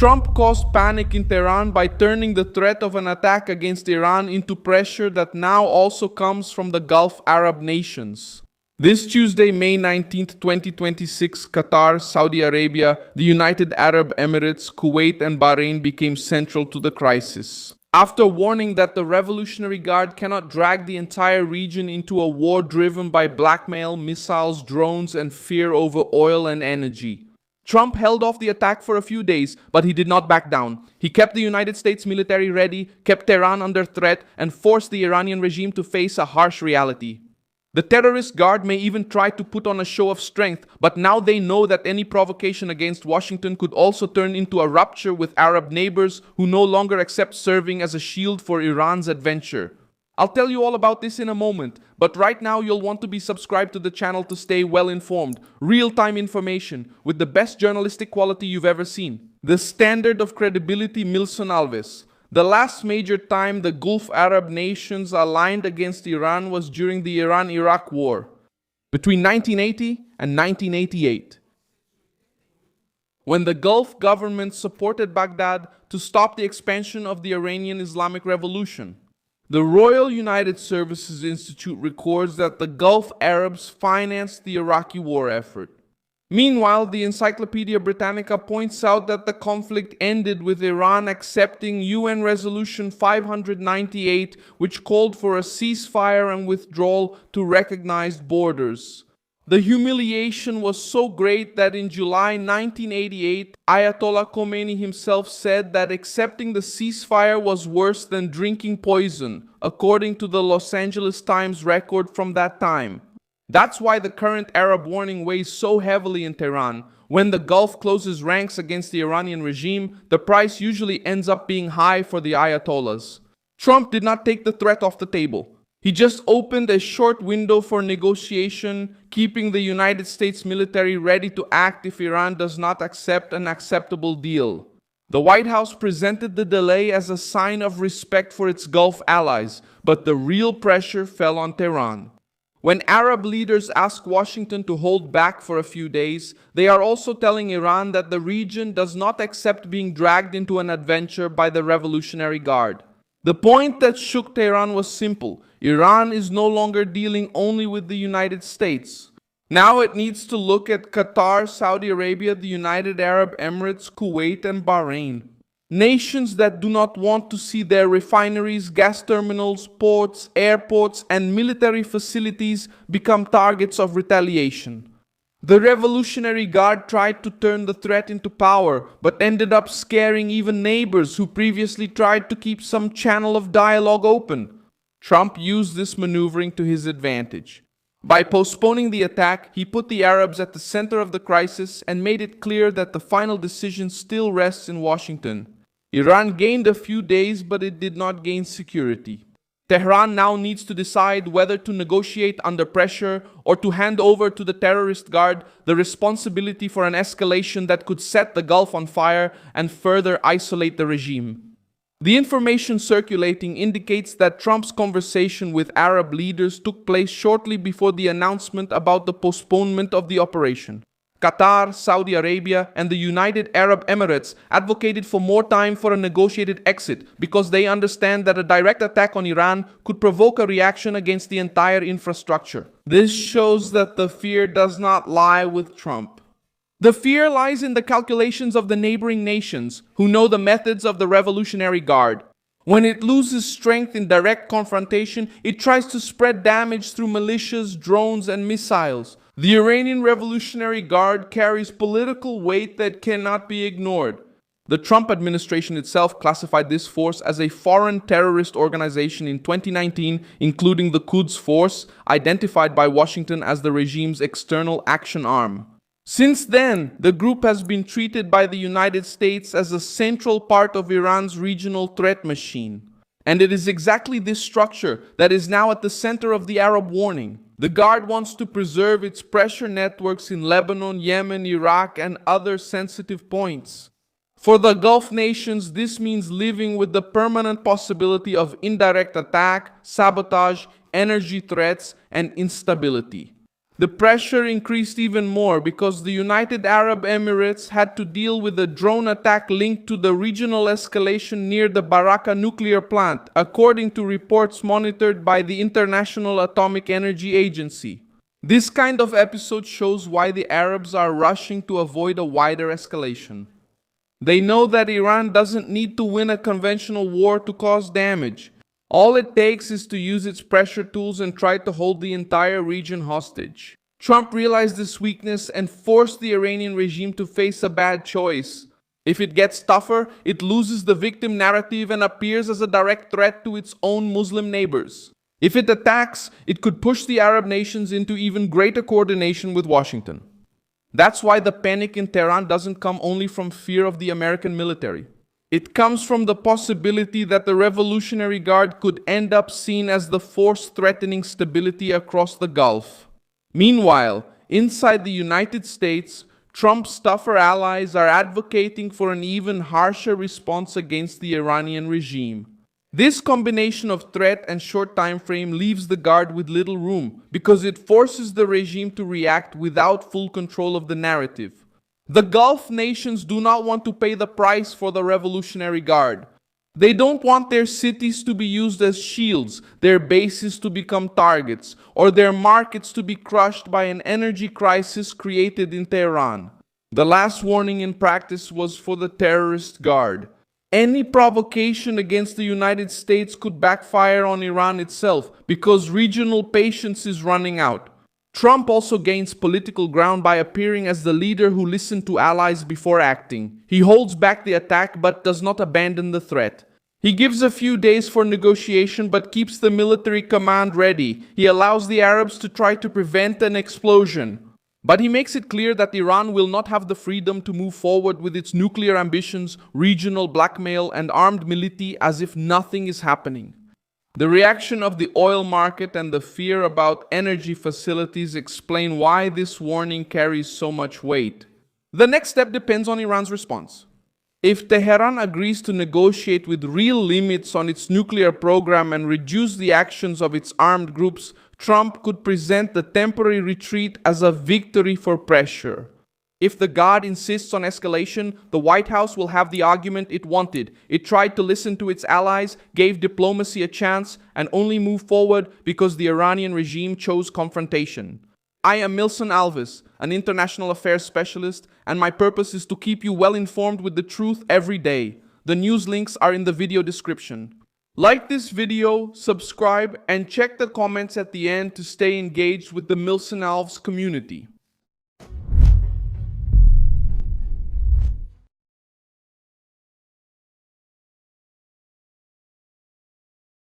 Trump caused panic in Tehran by turning the threat of an attack against Iran into pressure that now also comes from the Gulf Arab nations. This Tuesday, May 19, 2026, Qatar, Saudi Arabia, the United Arab Emirates, Kuwait, and Bahrain became central to the crisis. After warning that the Revolutionary Guard cannot drag the entire region into a war driven by blackmail, missiles, drones, and fear over oil and energy, Trump held off the attack for a few days, but he did not back down. He kept the United States military ready, kept Tehran under threat, and forced the Iranian regime to face a harsh reality. The terrorist guard may even try to put on a show of strength, but now they know that any provocation against Washington could also turn into a rupture with Arab neighbors who no longer accept serving as a shield for Iran's adventure. I'll tell you all about this in a moment, but right now you'll want to be subscribed to the channel to stay well informed, real-time information with the best journalistic quality you've ever seen. The standard of credibility, Milson Alves. The last major time the Gulf Arab nations aligned against Iran was during the Iran-Iraq War, between 1980 and 1988, when the Gulf government supported Baghdad to stop the expansion of the Iranian Islamic Revolution. The Royal United Services Institute records that the Gulf Arabs financed the Iraqi war effort. Meanwhile, the Encyclopedia Britannica points out that the conflict ended with Iran accepting UN Resolution 598, which called for a ceasefire and withdrawal to recognized borders. The humiliation was so great that in July 1988, Ayatollah Khomeini himself said that accepting the ceasefire was worse than drinking poison, according to the Los Angeles Times record from that time. That's why the current Arab warning weighs so heavily in Tehran. When the Gulf closes ranks against the Iranian regime, the price usually ends up being high for the Ayatollahs. Trump did not take the threat off the table. He just opened a short window for negotiation, keeping the United States military ready to act if Iran does not accept an acceptable deal. The White House presented the delay as a sign of respect for its Gulf allies, but the real pressure fell on Tehran. When Arab leaders ask Washington to hold back for a few days, they are also telling Iran that the region does not accept being dragged into an adventure by the Revolutionary Guard. The point that shook Tehran was simple. Iran is no longer dealing only with the United States. Now it needs to look at Qatar, Saudi Arabia, the United Arab Emirates, Kuwait, and Bahrain. Nations that do not want to see their refineries, gas terminals, ports, airports, and military facilities become targets of retaliation. The Revolutionary Guard tried to turn the threat into power, but ended up scaring even neighbors who previously tried to keep some channel of dialogue open. Trump used this maneuvering to his advantage. By postponing the attack, he put the Arabs at the center of the crisis and made it clear that the final decision still rests in Washington. Iran gained a few days, but it did not gain security. Tehran now needs to decide whether to negotiate under pressure or to hand over to the terrorist guard the responsibility for an escalation that could set the Gulf on fire and further isolate the regime. The information circulating indicates that Trump's conversation with Arab leaders took place shortly before the announcement about the postponement of the operation. Qatar, Saudi Arabia, and the United Arab Emirates advocated for more time for a negotiated exit because they understand that a direct attack on Iran could provoke a reaction against the entire infrastructure. This shows that the fear does not lie with Trump. The fear lies in the calculations of the neighboring nations, who know the methods of the Revolutionary Guard. When it loses strength in direct confrontation, it tries to spread damage through militias, drones, and missiles. The Iranian Revolutionary Guard carries political weight that cannot be ignored. The Trump administration itself classified this force as a foreign terrorist organization in 2019, including the Quds Force, identified by Washington as the regime's external action arm. Since then, the group has been treated by the United States as a central part of Iran's regional threat machine. And it is exactly this structure that is now at the center of the Arab warning. The Guard wants to preserve its pressure networks in Lebanon, Yemen, Iraq, and other sensitive points. For the Gulf nations, this means living with the permanent possibility of indirect attack, sabotage, energy threats, and instability. The pressure increased even more because the United Arab Emirates had to deal with a drone attack linked to the regional escalation near the Baraka nuclear plant, according to reports monitored by the International Atomic Energy Agency. This kind of episode shows why the Arabs are rushing to avoid a wider escalation. They know that Iran doesn't need to win a conventional war to cause damage. All it takes is to use its pressure tools and try to hold the entire region hostage. Trump realized this weakness and forced the Iranian regime to face a bad choice. If it gets tougher, it loses the victim narrative and appears as a direct threat to its own Muslim neighbors. If it attacks, it could push the Arab nations into even greater coordination with Washington. That's why the panic in Tehran doesn't come only from fear of the American military. It comes from the possibility that the Revolutionary Guard could end up seen as the force threatening stability across the Gulf. Meanwhile, inside the United States, Trump's tougher allies are advocating for an even harsher response against the Iranian regime. This combination of threat and short time frame leaves the Guard with little room because it forces the regime to react without full control of the narrative. The Gulf nations do not want to pay the price for the Revolutionary Guard. They don't want their cities to be used as shields, their bases to become targets, or their markets to be crushed by an energy crisis created in Tehran. The last warning in practice was for the terrorist guard. Any provocation against the United States could backfire on Iran itself because regional patience is running out. Trump also gains political ground by appearing as the leader who listened to allies before acting. He holds back the attack but does not abandon the threat. He gives a few days for negotiation but keeps the military command ready. He allows the Arabs to try to prevent an explosion. But he makes it clear that Iran will not have the freedom to move forward with its nuclear ambitions, regional blackmail, and armed militia as if nothing is happening. The reaction of the oil market and the fear about energy facilities explain why this warning carries so much weight. The next step depends on Iran's response. If Tehran agrees to negotiate with real limits on its nuclear program and reduce the actions of its armed groups, Trump could present the temporary retreat as a victory for pressure. If the Guard insists on escalation, the White House will have the argument it wanted. It tried to listen to its allies, gave diplomacy a chance, and only moved forward because the Iranian regime chose confrontation. I am Milson Alves, an international affairs specialist, and my purpose is to keep you well informed with the truth every day. The news links are in the video description. Like this video, subscribe, and check the comments at the end to stay engaged with the Milson Alves community.